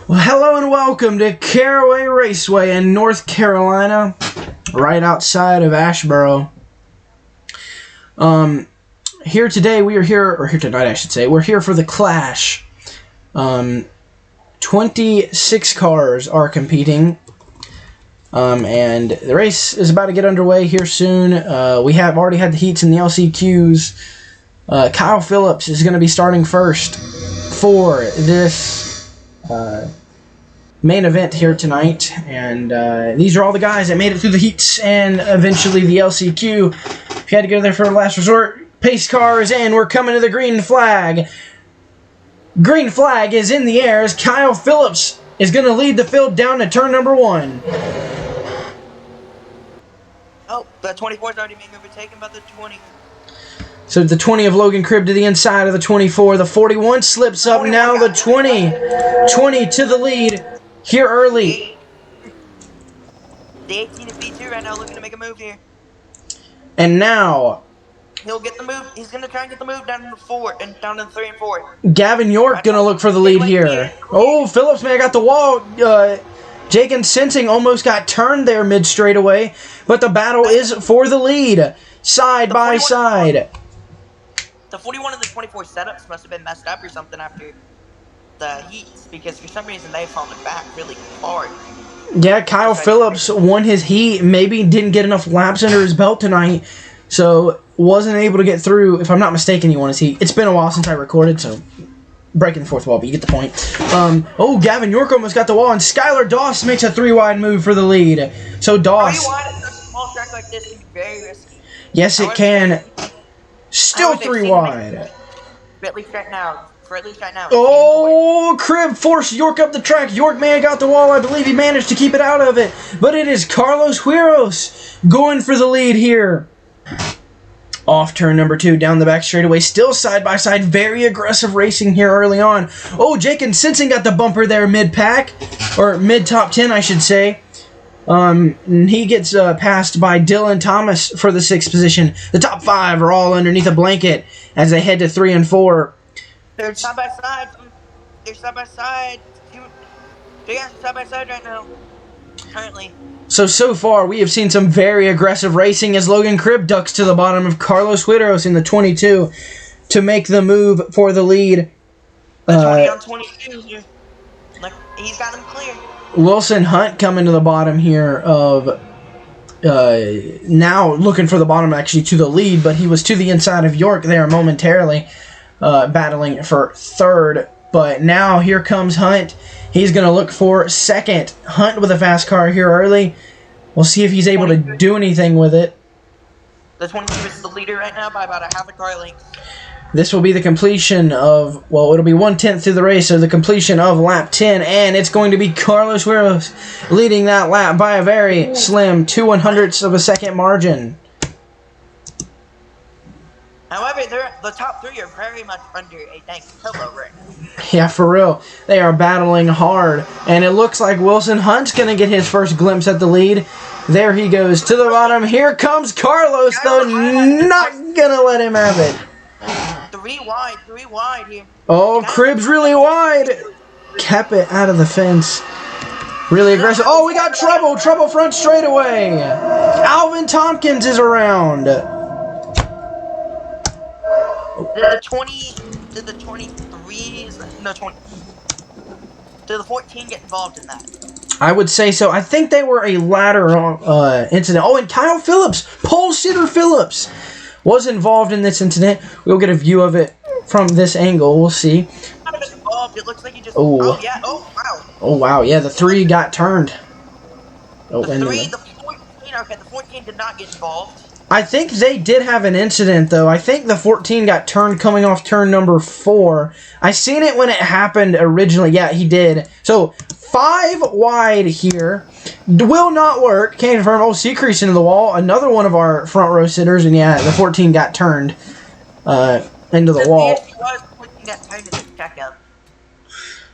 Well, hello and welcome to Caraway Raceway in North Carolina, right outside of Asheboro. Here today, here tonight I should say, we're here for the Clash. 26 cars are competing, and the race is about to get underway here soon. We have already had the heats in the LCQs. Kyle Phillips is going to be starting first for this main event here tonight, and these are all the guys that made it through the heats and eventually the LCQ. If you had to go there for a last resort, pace cars, and we're coming to the green flag. Green flag is in the air as Kyle Phillips is going to lead the field down to turn number 1. Oh, the 24 is already being overtaken by the 20. So the 20 of Logan Cribb to the inside of the 24. The 41 slips up now. The 20 to the lead here early. The 18 is B2 right now looking to make a move here. And now He'll get the move. He's going to try and get the move down to 4 and down to 3 and 4. Gavin York going to look for the lead here. Oh, Phillips may have got the wall. Jake and Sensing almost got turned there mid straightaway, but the battle is for the lead, side by side. The 41 and the 24 setups must have been messed up or something after the heats, because for some reason they've fallen back really hard. Yeah, Kyle Phillips won his heat, maybe didn't get enough laps under his belt tonight, so wasn't able to get through. If I'm not mistaken, he won his heat. It's been a while since I recorded, so breaking the fourth wall, but you get the point. Oh, Gavin York almost got the wall, and Skylar Doss makes a 3-wide move for the lead. So Doss... 3 wide at such a small track like this can be very risky. Yes, it can. Still 3 wide. At least right now. Oh, Cribb forced York up the track. York may have got the wall. I believe he managed to keep it out of it. But it is Carlos Quiros going for the lead here. Off turn number 2, down the back straightaway. Still side by side. Very aggressive racing here early on. Oh, Jake and Simpson got the bumper there mid-pack. Or mid-top 10, I should say. He gets passed by Dylan Thomas for the 6th position. The top 5 are all underneath a blanket as they head to 3 and 4. They're side by side. They're side by side. They're side by side right now. Currently. So far, we have seen some very aggressive racing as Logan Cribb ducks to the bottom of Carlos Quiros in the 22 to make the move for the lead. The 20 on 22 here. Like, he's got him clear. Wilson Hunt coming to the bottom here of now looking for the bottom actually to the lead, but he was to the inside of York there momentarily, battling for 3rd. But now here comes Hunt. He's going to look for 2nd. Hunt with a fast car here early. We'll see if he's able to do anything with it. The 22 is the leader right now by about a half a car length. This will be the completion of, well, it'll be 1/10 through the race, so the completion of lap 10, and it's going to be Carlos Quiros leading that lap by a very slim 2/100ths of a second margin. However, the top 3 are very much under a dang pillow right now. Yeah, for real. They are battling hard, and it looks like Wilson Hunt's going to get his first glimpse at the lead. There he goes to the bottom. Here comes Carlos, though, not going to let him have it. 3 wide here. Oh, Cribb's really wide. Kept it out of the fence. Really aggressive. Oh, we got trouble. Trouble front straightaway. Alvin Tompkins is around. Did the 23, no 20, did the 14 get involved in that? I would say so. I think they were a ladder incident. Oh, and Kyle Phillips, pole sitter Phillips, was involved in this incident. We'll get a view of it from this angle. We'll see. It looks like he just... Oh. Oh, yeah. Oh, wow. Oh, wow. Yeah, the 3 got turned. Oh, the 14, okay, the 14 did not get involved. I think they did have an incident, though. I think the 14 got turned coming off turn number 4. I seen it when it happened originally. Yeah, he did. So, 5 wide here. Will not work. Can't confirm. Oh, Seacrease into the wall. Another one of our front row sitters. And yeah, the 14 got turned into the wall.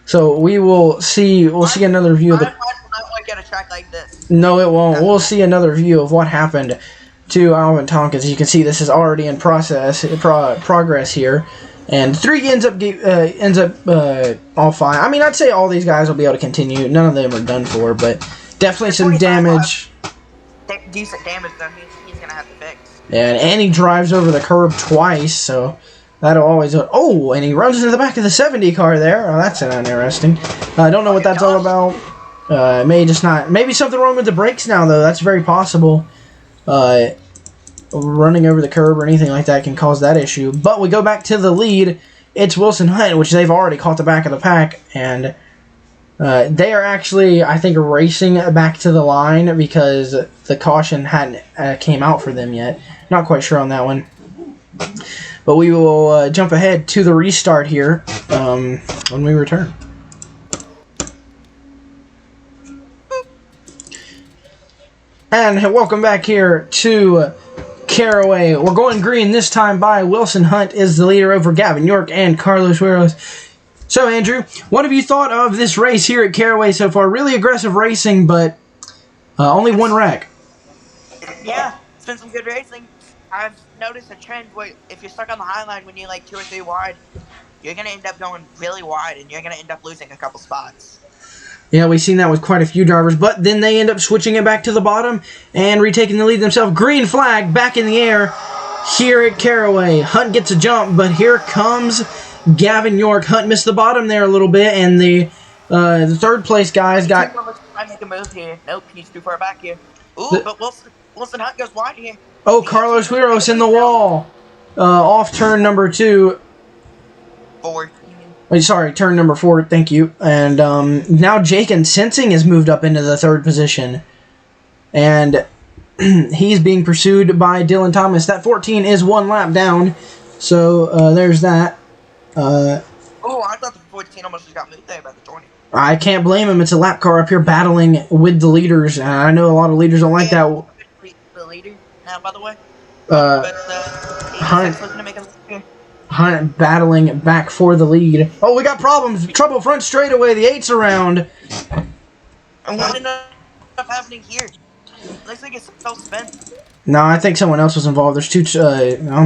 So we will see. We'll see another view of the... I will not like at a track like this. No, it won't. We'll see another view of what happened to Alvin Tompkins. As you can see, this is already in progress here. And 3 ends up all fine. I mean, I'd say all these guys will be able to continue. None of them are done for, but definitely some damage. Decent damage, though. He's going to have to fix. And he drives over the curb twice, so that'll always... Oh, and he runs into the back of the 70 car there. Oh, that's interesting. I don't know what that's all about. Maybe something wrong with the brakes now, though. That's very possible. Running over the curb or anything like that can cause that issue. But we go back to the lead. It's Wilson Hunt, which they've already caught the back of the pack, and they are actually, I think, racing back to the line because the caution hadn't came out for them yet. Not quite sure on that one. But we will jump ahead to the restart here when we return. And welcome back here to Caraway. We're going green this time by Wilson Hunt is the leader over Gavin York and Carlos Hueros. So, Andrew, what have you thought of this race here at Caraway so far? Really aggressive racing, but only one wreck. Yeah, it's been some good racing. I've noticed a trend where if you're stuck on the high line when you're like 2 or 3 wide, you're going to end up going really wide and you're going to end up losing a couple spots. Yeah, we've seen that with quite a few drivers, but then they end up switching it back to the bottom and retaking the lead themselves. Green flag back in the air here at Caraway. Hunt gets a jump, but here comes Gavin York. Hunt missed the bottom there a little bit, and the third place guys got... I make a move here. Nope, he's too far back here. Ooh, but Wilson Hunt goes wide here. Oh, Carlos Hueros in the wall. Off turn number 2. 4. Sorry, turn number 4, thank you. And now Jake and Sensing has moved up into the 3rd position. And he's being pursued by Dylan Thomas. That 14 is 1 lap down. So there's that. Oh, I thought the 14 almost just got moved there by the 20. I can't blame him. It's a lap car up here battling with the leaders. I know a lot of leaders don't like that. The leader now, by the way. Hunt battling back for the lead. Oh, we got problems. Trouble front straightaway. The 8's around. And what ended up happening here? Looks like it's self-spin. No, I think someone else was involved. There's 2,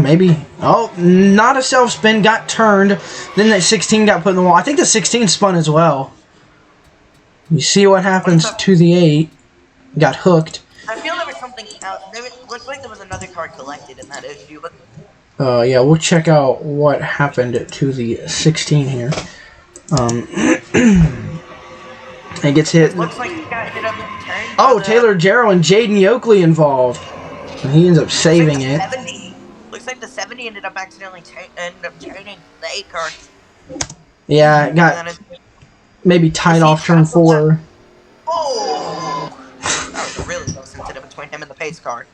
maybe. Oh, not a self-spin. Got turned. Then that 16 got put in the wall. I think the 16 spun as well. You see what happens to the 8. Got hooked. I feel there was something else. Looks like there was another card collected in that issue, but... Yeah, we'll check out what happened to the 16 here. It gets hit. Looks like he got hit up in the turn. Oh, Taylor Jarrow and Jaden Yoakley involved. And he ends up saving it. Looks like the 70 ended up accidentally turning the 8 car. Yeah, it got maybe tied off turn 4. Oh! That was really close incident between him and the pace car.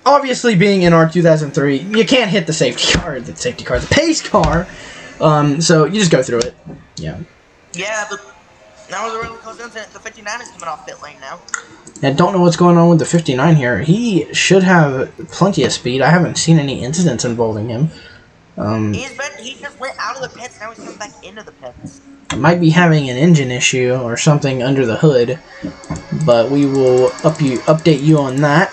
Obviously being in our 2003, you can't hit the safety car, the pace car, so you just go through it. Yeah, but that was a really close incident. The 59 is coming off pit lane now. I don't know what's going on with the 59 here. He should have plenty of speed. I haven't seen any incidents involving him. He just went out of the pits, now he's coming back into the pits. Might be having an engine issue or something under the hood, but we will update you on that.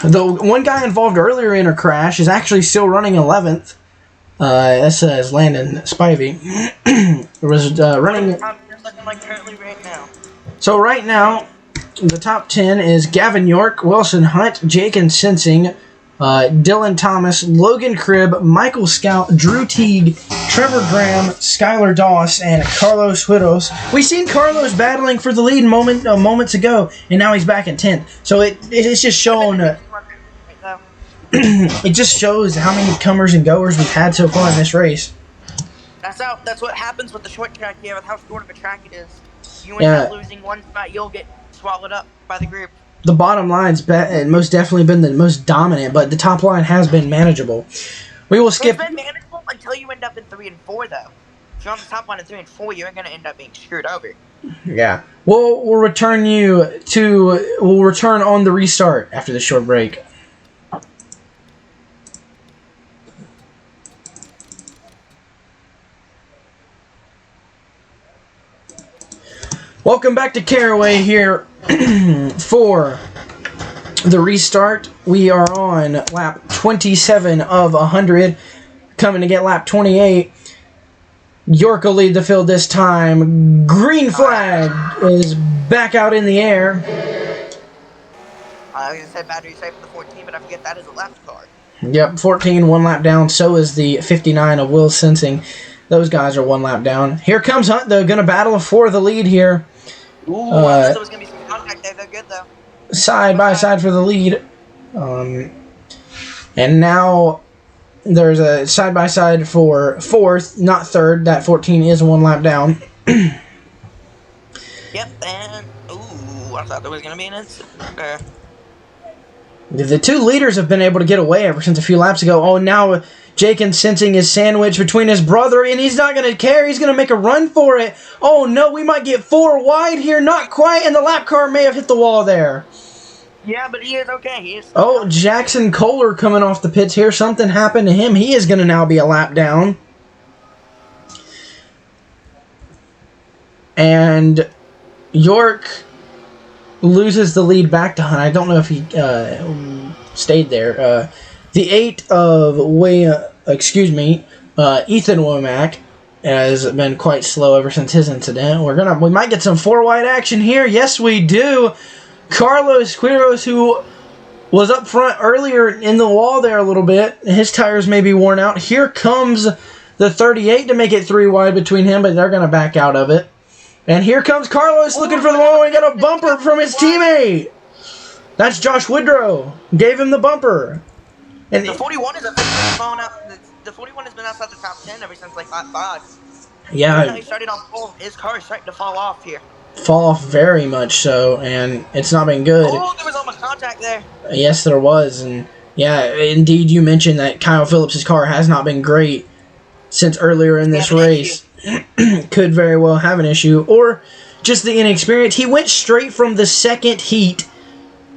The one guy involved earlier in a crash is actually still running 11th. That says Landon Spivey. was running. Looking like currently right now. So right now, the top 10 is Gavin York, Wilson Hunt, Jake and Sensing, Dylan Thomas, Logan Cribb, Michael Scout, Drew Teague, Trevor Graham, Skylar Doss, and Carlos Hueros. We've seen Carlos battling for the lead moments ago, and now he's back in 10th. So it's just shown. It just shows how many comers and goers we've had so far in this race. That's what happens with the short track here, with how short of a track it is. You end up losing one spot, you'll get swallowed up by the group. The bottom line's most definitely been the most dominant, but the top line has been manageable. We will skip. It's been manageable until you end up in 3 and 4, though. If you're on the top line in 3 and 4, you're going to end up being screwed over. Yeah. We'll return on the restart after this short break. Welcome back to Caraway here for the restart. We are on lap 27 of 100. Coming to get lap 28. York will lead the field this time. Green flag is back out in the air. I was going to say battery safe for the 14, but I forget that is a left car. Yep, 14, 1 lap down. So is the 59 of Will Sensing. Those guys are 1 lap down. Here comes Hunt, though. Going to battle for the lead here. Ooh, I thought there was going to be some contact there. They're good, though. Side by side for the lead. And now there's a side by side for 4th, not 3rd. That 14 is 1 lap down. Yep, and ooh, I thought there was going to be an incident there. The 2 leaders have been able to get away ever since a few laps ago. Oh, now Jakin sensing his sandwich between his brother, and he's not going to care. He's going to make a run for it. Oh, no, we might get 4 wide here. Not quite, and the lap car may have hit the wall there. Yeah, but he is okay. He is. Oh, Jackson Kohler coming off the pits here. Something happened to him. He is going to now be a lap down. And York loses the lead back to Hunt. I don't know if he stayed there. The 8 of Ethan Womack has been quite slow ever since his incident. We might get some 4 wide action here. Yes, we do. Carlos Quiros, who was up front earlier in the wall there a little bit. His tires may be worn out. Here comes the 38 to make it 3 wide between him, but they're going to back out of it. And here comes Carlos looking for the wall. He got a bumper from his teammate. That's Josh Woodrow. Gave him the bumper. And the 41 is officially falling out. The 41 has been outside the top 10 ever since like lap 5. Yeah. He started on pole. His car is starting to fall off here. Fall off very much so, and it's not been good. Oh, there was almost contact there. Yes, there was, and yeah, indeed, you mentioned that Kyle Phillips' car has not been great since earlier in this race. Could very well have an issue, or just the inexperience. He went straight from the second heat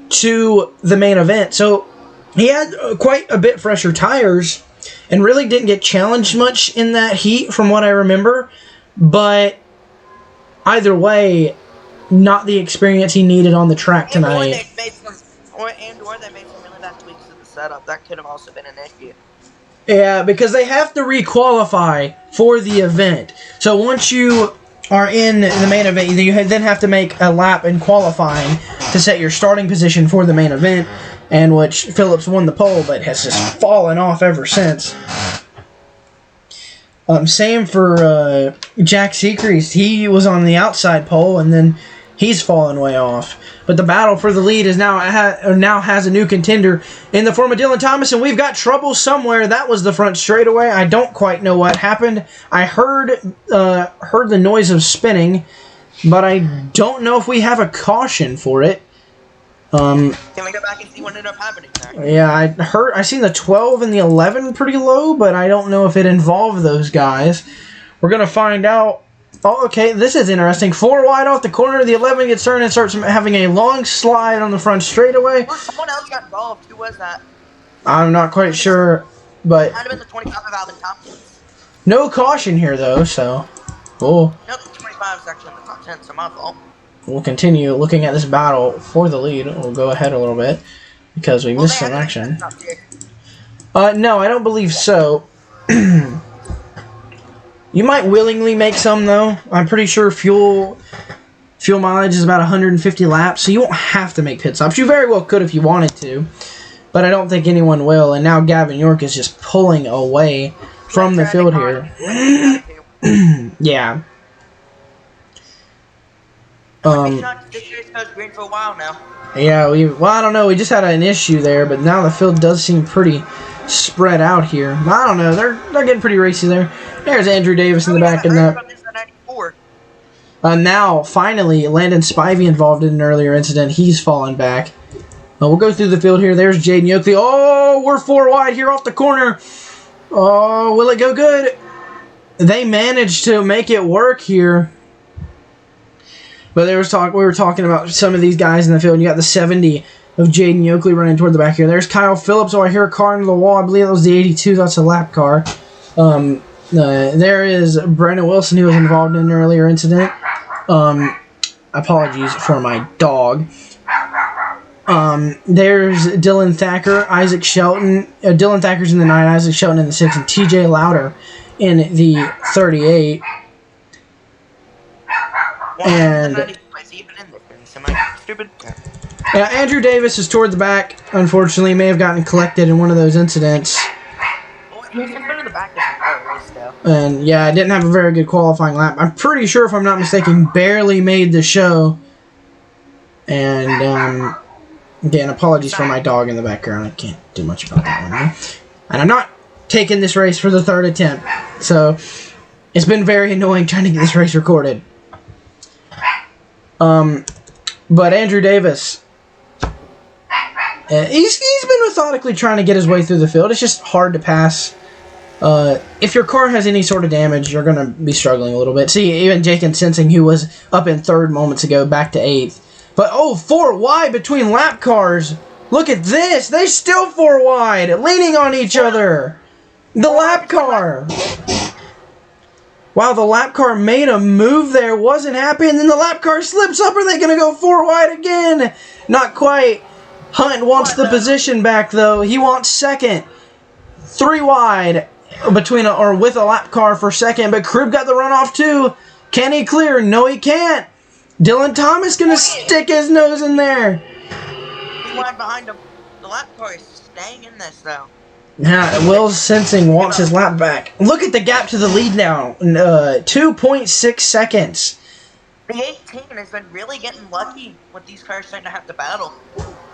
to the main event, so he had quite a bit fresher tires, and really didn't get challenged much in that heat, from what I remember, but either way, not the experience he needed on the track tonight. Or they made some really bad tweaks to the setup. That could have also been an issue. Yeah, because they have to re-qualify for the event. So once you are in the main event, you then have to make a lap in qualifying to set your starting position for the main event, and which Phillips won the pole, but has just fallen off ever since. Same for Jack Sechrist. He was on the outside pole, and then he's fallen way off. But the battle for the lead is now has a new contender in the form of Dylan Thomas, and we've got trouble somewhere. That was the front straightaway. I don't quite know what happened. I heard the noise of spinning, but I don't know if we have a caution for it. Can we go back and see what ended up happening there? Yeah, I seen the 12 and the 11 pretty low, but I don't know if it involved those guys. We're going to find out. Oh, okay, this is interesting. 4 wide off the corner, the 11 gets turned and starts having a long slide on the front straightaway. Well, someone else got involved. Who was that? I'm not quite sure, but... It might have been the 25 of Alvin Tompkins. No caution here, though, so... Cool. Nope, the 25 is actually in the top 10, so my fault. We'll continue looking at this battle for the lead. We'll go ahead a little bit because we missed some action. No, I don't believe so. You might willingly make some, though. I'm pretty sure fuel mileage is about 150 laps, so you won't have to make pit stops. You very well could if you wanted to, but I don't think anyone will. And now Gavin York is just pulling away from the field here. Yeah. This race goes green for a while now. Yeah, I don't know. We just had an issue there, but now the field does seem pretty spread out here. I don't know. They're getting pretty racy there. There's Andrew Davis in the back. Now, finally, Landon Spivey involved in an earlier incident. He's fallen back. We'll go through the field here. There's Jaden Yoakley. Oh, we're 4 wide here off the corner. Oh, will it go good? They managed to make it work here. But we were talking about some of these guys in the field. You got the 70 of Jaden Yoakley running toward the back here. There's Kyle Phillips. Oh, I hear a car into the wall. I believe that was the 82. That's a lap car. There is Brandon Wilson, who was involved in an earlier incident. Apologies for my dog. There's Dylan Thacker, Isaac Shelton. Dylan Thacker's in the 9, Isaac Shelton in the 6, and TJ Louder in the 38. And Andrew Davis is toward the back. Unfortunately, may have gotten collected in one of those incidents. And yeah, I didn't have a very good qualifying lap. I'm pretty sure, if I'm not mistaken, barely made the show. And again, apologies for my dog in the background. I can't do much about that one. And I'm not taking this race for the 3rd attempt. So it's been very annoying trying to get this race recorded. But Andrew Davis, he's been methodically trying to get his way through the field. It's just hard to pass. If your car has any sort of damage, you're going to be struggling a little bit. See, even Jake and Sensing, who was up in 3rd moments ago, back to 8th. But, 4 wide between lap cars. Look at this. They still 4 wide, leaning on each other. The lap car. Wow, the lap car made a move there. Wasn't happy. And then the lap car slips up. Are they going to go 4 wide again? Not quite. Hunt wants the position back, though. He wants 2nd. 3 wide between with a lap car for 2nd. But Cribb got the runoff, too. Can he clear? No, he can't. Dylan Thomas going to stick his nose in there. He's wide behind him. The lap car is staying in this, though. Yeah, Will Sensing wants his lap back. Look at the gap to the lead now. 2.6 seconds. The 18 has been really getting lucky with these cars starting to have to battle.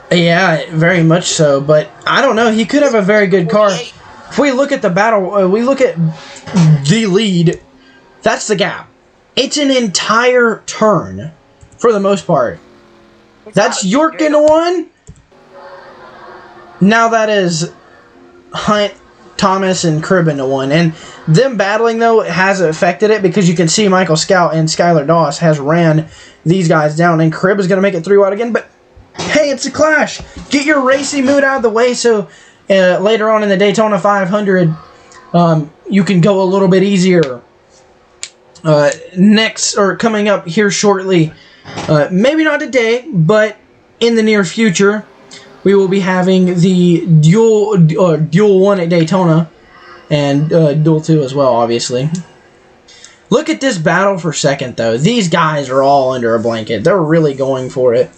Yeah, very much so. But I don't know. He could have a very good car. If we look at the battle, we look at the lead. That's the gap. It's an entire turn, for the most part. That's York into 1. Now that is Hunt, Thomas, and Cribb into 1. And them battling, though, has affected it, because you can see Michael Scout and Skylar Doss has ran these guys down. And Cribb is going to make it 3 wide again. But, hey, it's a clash. Get your racing mood out of the way so later on in the Daytona 500 you can go a little bit easier. Next, or coming up here shortly, maybe not today, but in the near future, we will be having the Duel 1 at Daytona, and Duel 2 as well, obviously. Look at this battle for 2nd, though. These guys are all under a blanket. They're really going for it.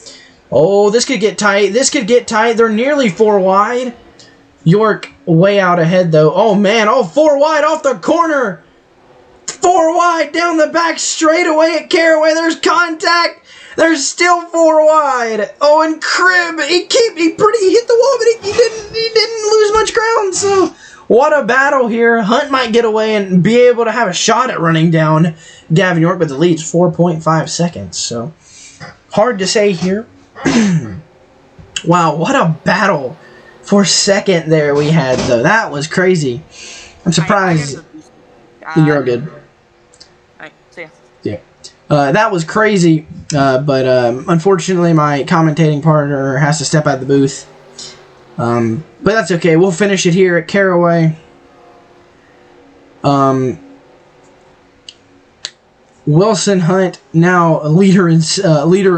Oh, this could get tight. This could get tight. They're nearly 4 wide. York way out ahead, though. Oh, man. Oh, 4 wide off the corner. 4 wide down the back straightaway at Caraway. There's contact. There's still 4 wide. Oh, and Cribb, he hit the wall, but he didn't lose much ground. So what a battle here. Hunt might get away and be able to have a shot at running down Gavin York, but the lead's 4.5 seconds. So hard to say here. Wow, what a battle for 2nd there we had, though. That was crazy. I'm surprised. You're good. Alright, see ya. Yeah. That was crazy, but unfortunately my commentating partner has to step out of the booth. But that's okay. We'll finish it here at Caraway. Wilson Hunt, now a leader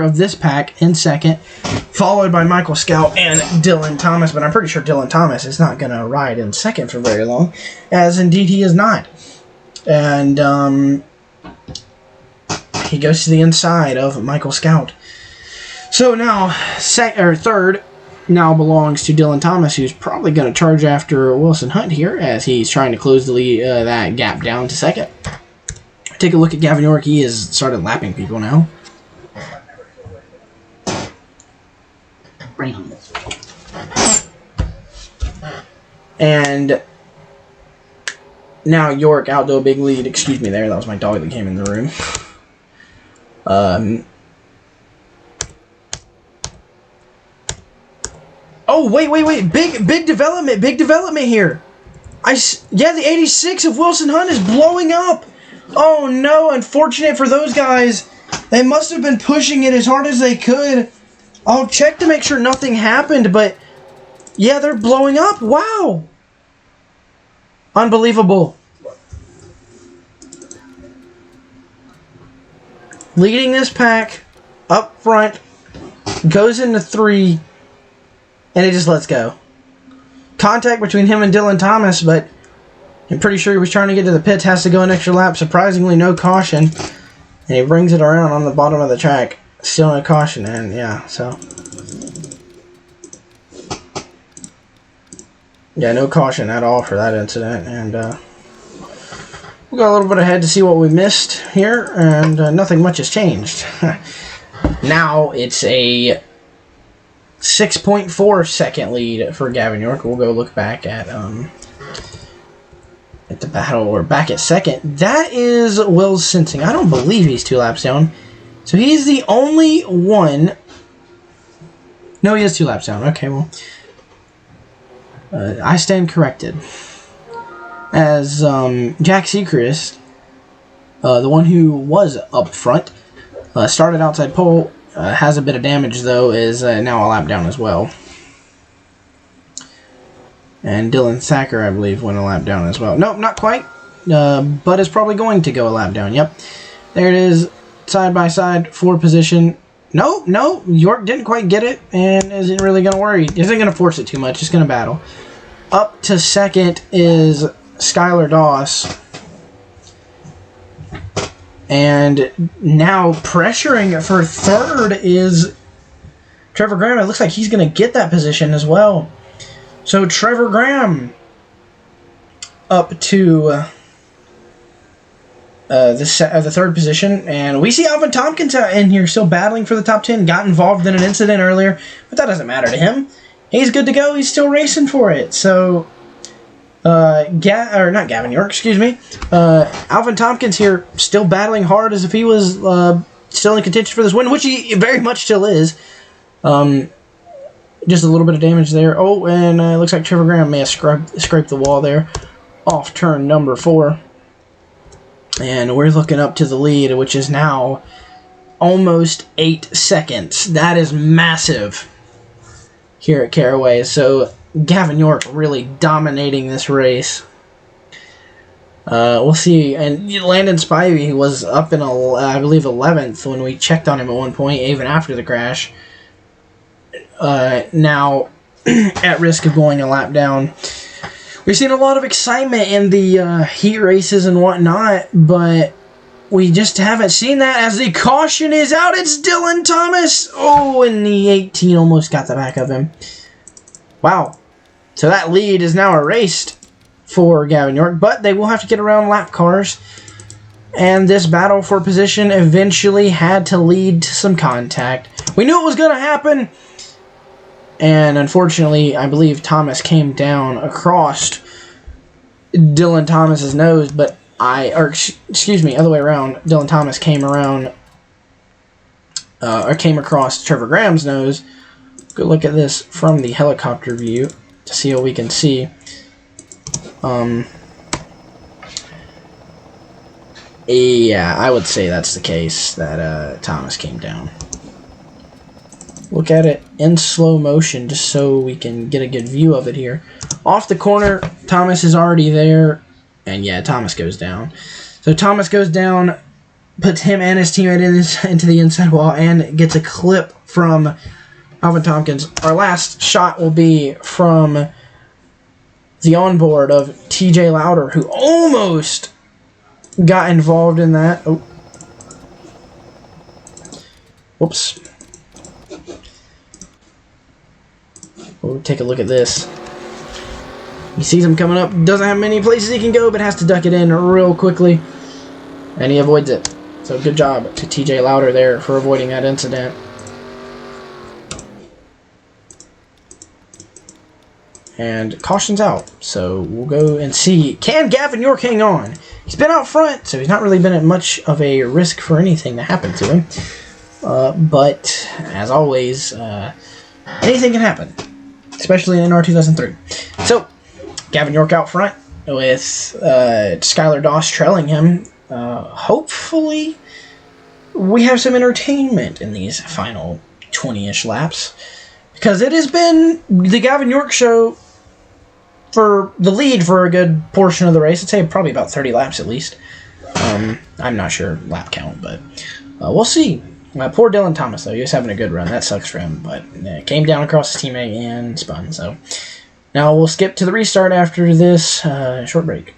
of this pack, in 2nd, followed by Michael Scout and Dylan Thomas. But I'm pretty sure Dylan Thomas is not going to ride in 2nd for very long, as indeed he is not. And he goes to the inside of Michael Scout. So now, 3rd now belongs to Dylan Thomas, who's probably going to charge after Wilson Hunt here, as he's trying to close the lead, that gap down to 2nd. Take a look at Gavin York. He has started lapping people now. And now York out to a big lead. Excuse me there. That was my dog that came in the room. Oh, wait. Big development here. Yeah, the 86 of Wilson Hunt is blowing up. Oh, no. Unfortunate for those guys. They must have been pushing it as hard as they could. I'll check to make sure nothing happened, but yeah, they're blowing up. Wow. Unbelievable. Leading this pack up front, goes into 3, and he just lets go. Contact between him and Dylan Thomas, but I'm pretty sure he was trying to get to the pits, has to go an extra lap. Surprisingly, no caution. And he brings it around on the bottom of the track. Still no caution, and yeah, so. Yeah, no caution at all for that incident. And we got a little bit ahead to see what we missed here, and nothing much has changed. Now it's a 6.4 second lead for Gavin York. We'll go look back at the battle. We're back at second. That is Will's Sensing. I don't believe he's 2 laps down. So he's the only one. No, he is 2 laps down. Okay, well. I stand corrected. As Jack Sechrist, the one who was up front, started outside pole, has a bit of damage though, is now a lap down as well. And Dylan Thacker, I believe, went a lap down as well. Nope, not quite. But is probably going to go a lap down. Yep. There it is. Side by side, 4 position. No, York didn't quite get it and isn't really going to worry. Isn't going to force it too much. Just going to battle. Up to second is Skylar Doss. And now pressuring for third is Trevor Graham. It looks like he's going to get that position as well. So Trevor Graham up to the third position. And we see Alvin Tompkins out in here still battling for the top 10. Got involved in an incident earlier, but that doesn't matter to him. He's good to go. He's still racing for it. So, not Gavin York, excuse me. Alvin Tompkins here still battling hard as if he was still in contention for this win, which he very much still is. Just a little bit of damage there. Oh, and it looks like Trevor Graham may have scraped the wall there off turn number 4. And we're looking up to the lead, which is now almost 8 seconds. That is massive here at Caraway. So Gavin York really dominating this race. We'll see. And Landon Spivey was up in, I believe, 11th when we checked on him at one point, even after the crash. Now at risk of going a lap down. We've seen a lot of excitement in the heat races and whatnot, but we just haven't seen that as the caution is out. It's Dylan Thomas. Oh, and the 18 almost got the back of him. Wow. So that lead is now erased for Gavin York, but they will have to get around lap cars. And this battle for position eventually had to lead to some contact. We knew it was going to happen. And unfortunately, I believe Thomas came down across Dylan Thomas's nose, but excuse me, other way around. Dylan Thomas came around, or came across Trevor Graham's nose. Go look at this from the helicopter view to see what we can see. Yeah, I would say that's the case, that Thomas came down. Look at it in slow motion just so we can get a good view of it here. Off the corner, Thomas is already there. And yeah, Thomas goes down. So Thomas goes down, puts him and his teammate into the inside wall, and gets a clip from Alvin Tompkins. Our last shot will be from the onboard of TJ Lauder, who almost got involved in that. Oh. Whoops. We'll take a look at this. He sees him coming up, doesn't have many places he can go, but has to duck it in real quickly. And he avoids it. So good job to TJ Lauder there for avoiding that incident. And caution's out. So we'll go and see, can Gavin York hang on? He's been out front, so he's not really been at much of a risk for anything to happen to him. But, as always, anything can happen. Especially in NR 2003. So, Gavin York out front with Skylar Doss trailing him. Hopefully, we have some entertainment in these final 20-ish laps. Because it has been the Gavin York show for the lead for a good portion of the race. I'd say probably about 30 laps at least. I'm not sure lap count, but we'll see. Poor Dylan Thomas, though. He was having a good run. That sucks for him. But came down across his teammate and spun. So now we'll skip to the restart after this short break.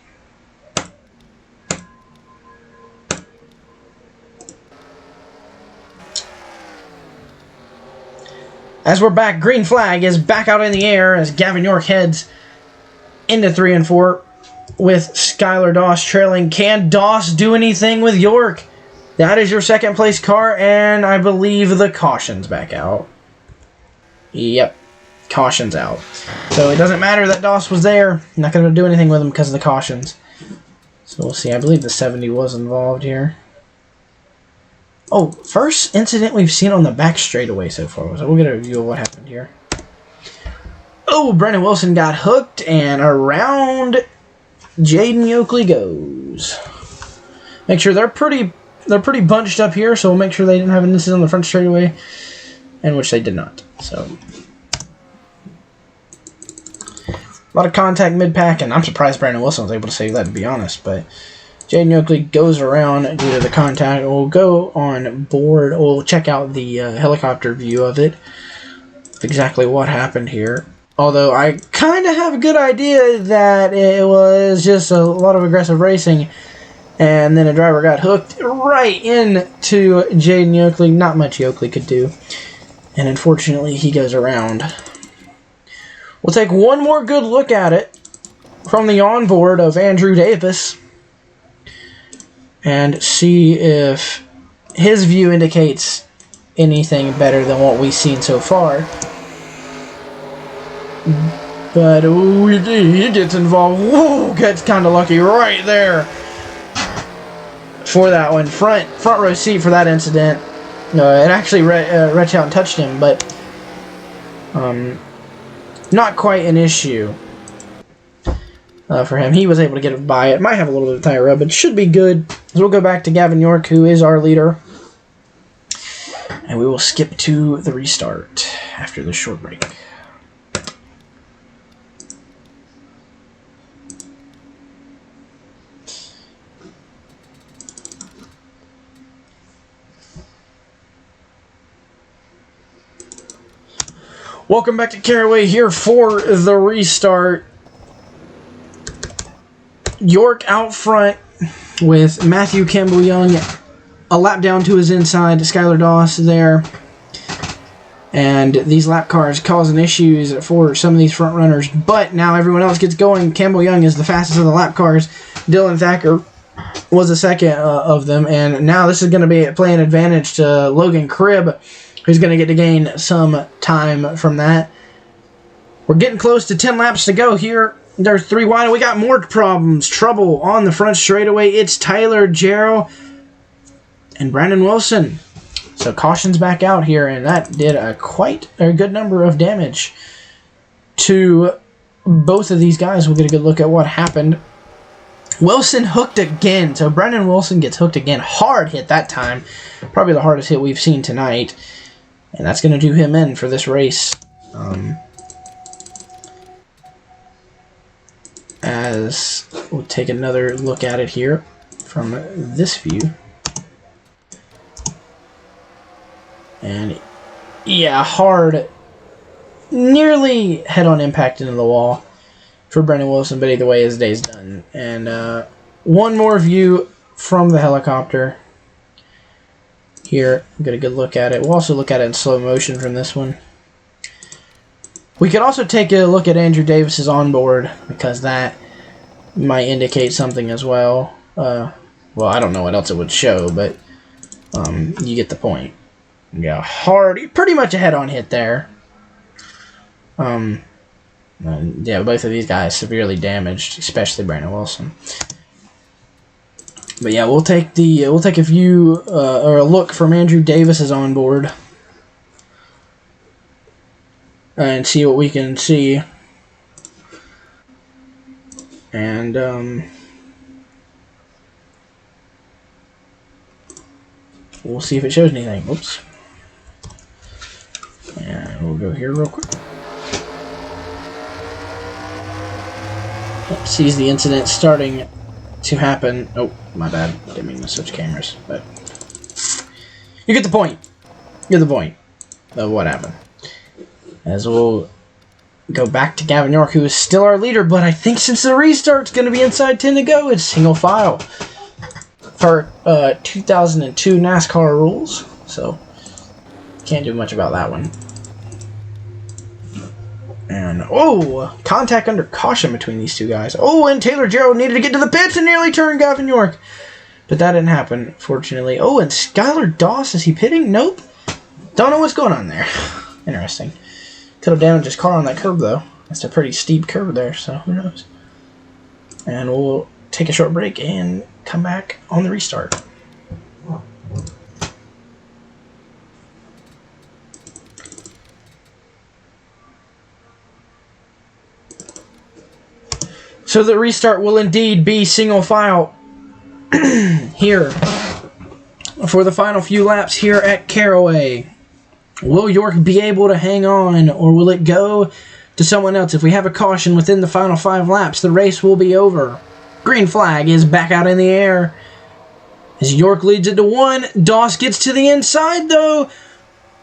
As we're back, green flag is back out in the air as Gavin York heads into 3 and 4 with Skylar Doss trailing. Can Doss do anything with York? That is your second place car, and I believe the caution's back out. Yep, caution's out. So it doesn't matter that Doss was there. I'm not going to do anything with him because of the cautions. So we'll see. I believe the 70 was involved here. Oh, first incident we've seen on the back straightaway so far. So we'll get a review of what happened here. Oh, Brennan Wilson got hooked, and around Jaden Yoakley goes. Make sure they're pretty bunched up here, so we'll make sure they didn't have an incident on the front straightaway, and which they did not. So a lot of contact mid-pack, and I'm surprised Brandon Wilson was able to save that, to be honest. But Jaden Yoakley goes around due to the contact. We'll go on board. We'll check out the helicopter view of it, exactly what happened here. Although I kind of have a good idea that it was just a lot of aggressive racing, and then a driver got hooked right into Jaden Yoakley. Not much Yoakley could do, and unfortunately he goes around. We'll take one more good look at it from the onboard of Andrew Davis and see if his view indicates anything better than what we've seen so far. But ooh, he gets involved. Whoa, gets kind of lucky right there for that one. Front row seat for that incident. It actually reached out and touched him, but not quite an issue for him. He was able to get by it. Might have a little bit of tire rub, but should be good. So we'll go back to Gavin York, who is our leader, and we will skip to the restart after this short break. Welcome back to Caraway here for the restart. York out front with Matthew Campbell Young a lap down to his inside. Skylar Doss there. And these lap cars causing issues for some of these front runners. But now everyone else gets going. Campbell Young is the fastest of the lap cars. Dylan Thacker was the second of them. And now this is going to be playing advantage to Logan Cribb, who's going to get to gain some time from that. We're getting close to 10 laps to go here. There's 3 wide, and we got more problems. Trouble on the front straightaway. It's Tyler Jarrell and Brandon Wilson. So caution's back out here, and that did quite a good number of damage to both of these guys. We'll get a good look at what happened. Wilson hooked again. So Brandon Wilson gets hooked again. Hard hit that time. Probably the hardest hit we've seen tonight. And that's going to do him in for this race. As we'll take another look at it here from this view. And yeah, hard, nearly head-on impact into the wall for Brendan Wilson, but either way, his day's done. And one more view from the helicopter. Here, get a good look at it. We'll also look at it in slow motion from this one. We could also take a look at Andrew Davis's onboard, because that might indicate something as well. Well, I don't know what else it would show, but you get the point. Yeah, hard, pretty much a head-on hit there. Yeah, both of these guys severely damaged, especially Brandon Wilson. But yeah, we'll take a view or a look from Andrew Davis's onboard and see what we can see. And we'll see if it shows anything. Oops. And we'll go here real quick. Sees the incident starting to happen. Oh, my bad. Didn't mean to switch cameras. But You get the point. You get the point of what happened. As we'll go back to Gavin York, who is still our leader, but I think since the restart's going to be inside 10 to go, it's single file for 2002 NASCAR rules. So, can't do much about that one. And, oh, contact under caution between these two guys. Oh, and Taylor Gerald needed to get to the pits and nearly turned Gavin York. But that didn't happen, fortunately. Oh, and Skylar Doss, is he pitting? Nope. Don't know what's going on there. Interesting. Could have damaged his car on that curb, though. That's a pretty steep curve there, so who knows. And we'll take a short break and come back on the restart. So the restart will indeed be single file here for the final few laps here at Caraway. Will York be able to hang on, or will it go to someone else? If we have a caution within the final 5 laps, the race will be over. Green flag is back out in the air as York leads it to 1. Doss gets to the inside, though,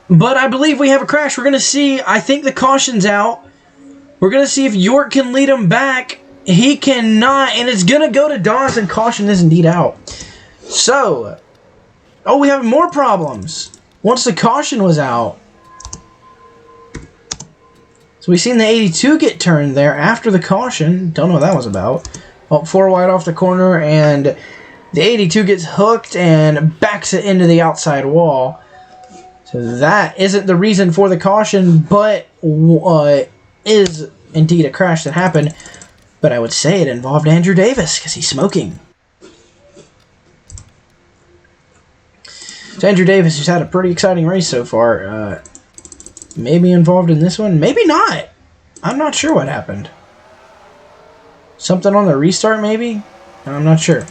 but I believe we have a crash. We're going to see, I think the caution's out. We're going to see if York can lead him back. He cannot, and it's going to go to Doss, and caution is indeed out. So, oh, we have more problems once the caution was out. So we've seen the 82 get turned there after the caution. Don't know what that was about. Oh, 4 wide off the corner, and the 82 gets hooked and backs it into the outside wall. So that isn't the reason for the caution, but is indeed a crash that happened. But I would say it involved Andrew Davis because he's smoking. So Andrew Davis, who's had a pretty exciting race so far, maybe involved in this one, maybe not. I'm not sure what happened. Something on the restart, maybe? I'm not sure.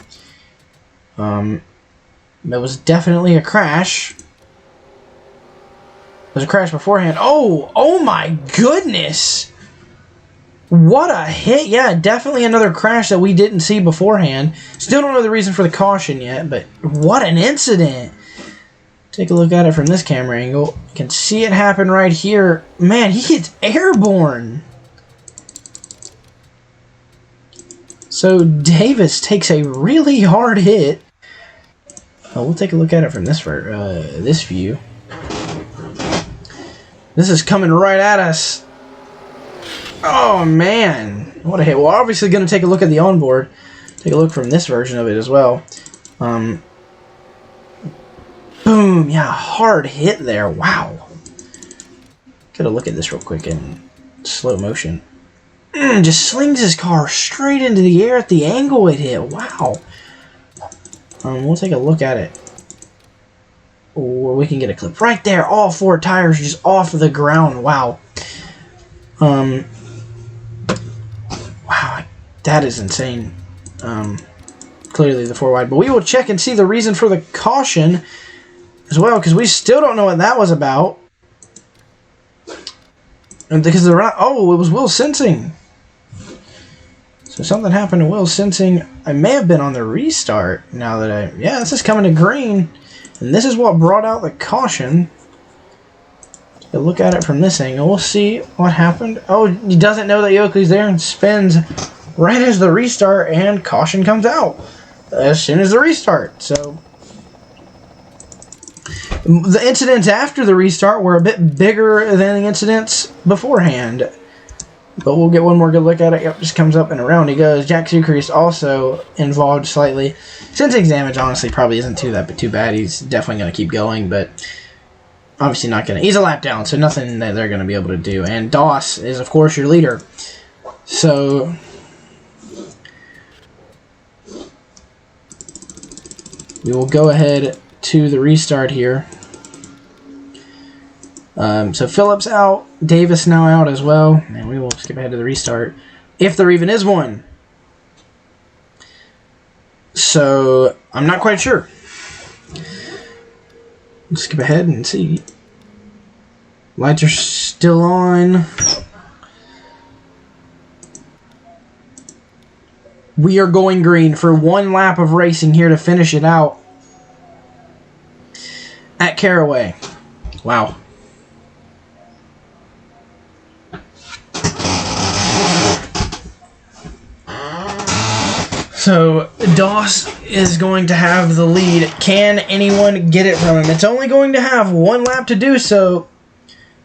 It was definitely a crash. It was a crash beforehand. Oh my goodness! What a hit. Yeah, definitely another crash that we didn't see beforehand. Still don't know the reason for the caution yet, but what an incident. Take a look at it from this camera angle. You can see it happen right here. Man, he gets airborne. So Davis takes a really hard hit. Oh, we'll take a look at it from this view. This is coming right at us. Oh, man. What a hit. Well, obviously going to take a look at the onboard. Take a look from this version of it as well. Boom. Yeah, hard hit there. Wow. Get a look at this real quick in slow motion. Just slings his car straight into the air at the angle it hit. Wow. We'll take a look at it. Or we can get a clip right there. All 4 tires just off the ground. Wow. Wow, that is insane. Clearly the 4 wide. But we will check and see the reason for the caution as well, because we still don't know what that was about. And because it was Will sensing. So something happened to Will sensing. I may have been on the restart now that yeah, this is coming to green. And this is what brought out the caution. Take a look at it from this angle. We'll see what happened. Oh, he doesn't know that Yoakley's there and spins right as the restart, and caution comes out as soon as the restart. So the incidents after the restart were a bit bigger than the incidents beforehand. But we'll get one more good look at it. Yep, just comes up and around he goes. Jack Sucre also involved slightly. Sensing's damage honestly probably isn't too bad. He's definitely going to keep going, but obviously not going to. He's a lap down, so nothing that they're going to be able to do. And Doss is, of course, your leader. So we will go ahead to the restart here. So Phillips out, Davis now out as well, and we will skip ahead to the restart, if there even is one. So I'm not quite sure. Let's skip ahead and see. Lights are still on. We are going green for 1 lap of racing here to finish it out at Caraway. Wow. So, Doss is going to have the lead. Can anyone get it from him? It's only going to have 1 lap to do so.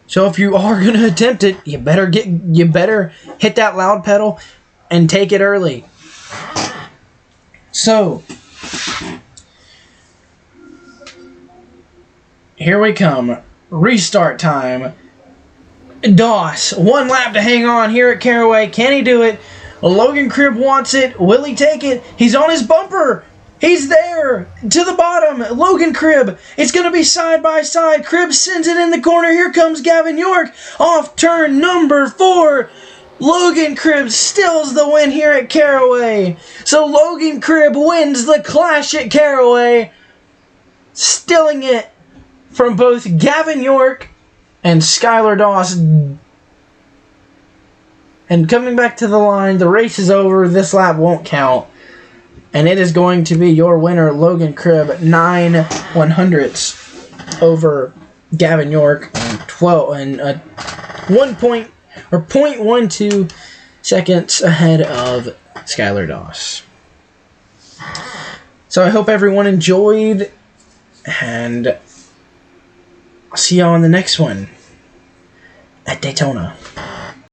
So if you are going to attempt it, you better hit that loud pedal and take it early. So, here we come. Restart time. Doss, 1 lap to hang on here at Caraway. Can he do it? Logan Cribb wants it. Will he take it? He's on his bumper. He's there. To the bottom. Logan Cribb. It's going to be side by side. Cribb sends it in the corner. Here comes Gavin York. Off turn number 4. Logan Cribb steals the win here at Caraway. So Logan Cribb wins the Clash at Caraway, stealing it from both Gavin York and Skylar Doss. And coming back to the line, the race is over. This lap won't count. And it is going to be your winner, Logan Cribb, 9 100ths over Gavin York, and 0.12 seconds ahead of Skylar Doss. So I hope everyone enjoyed, and I'll see you on the next one at Daytona.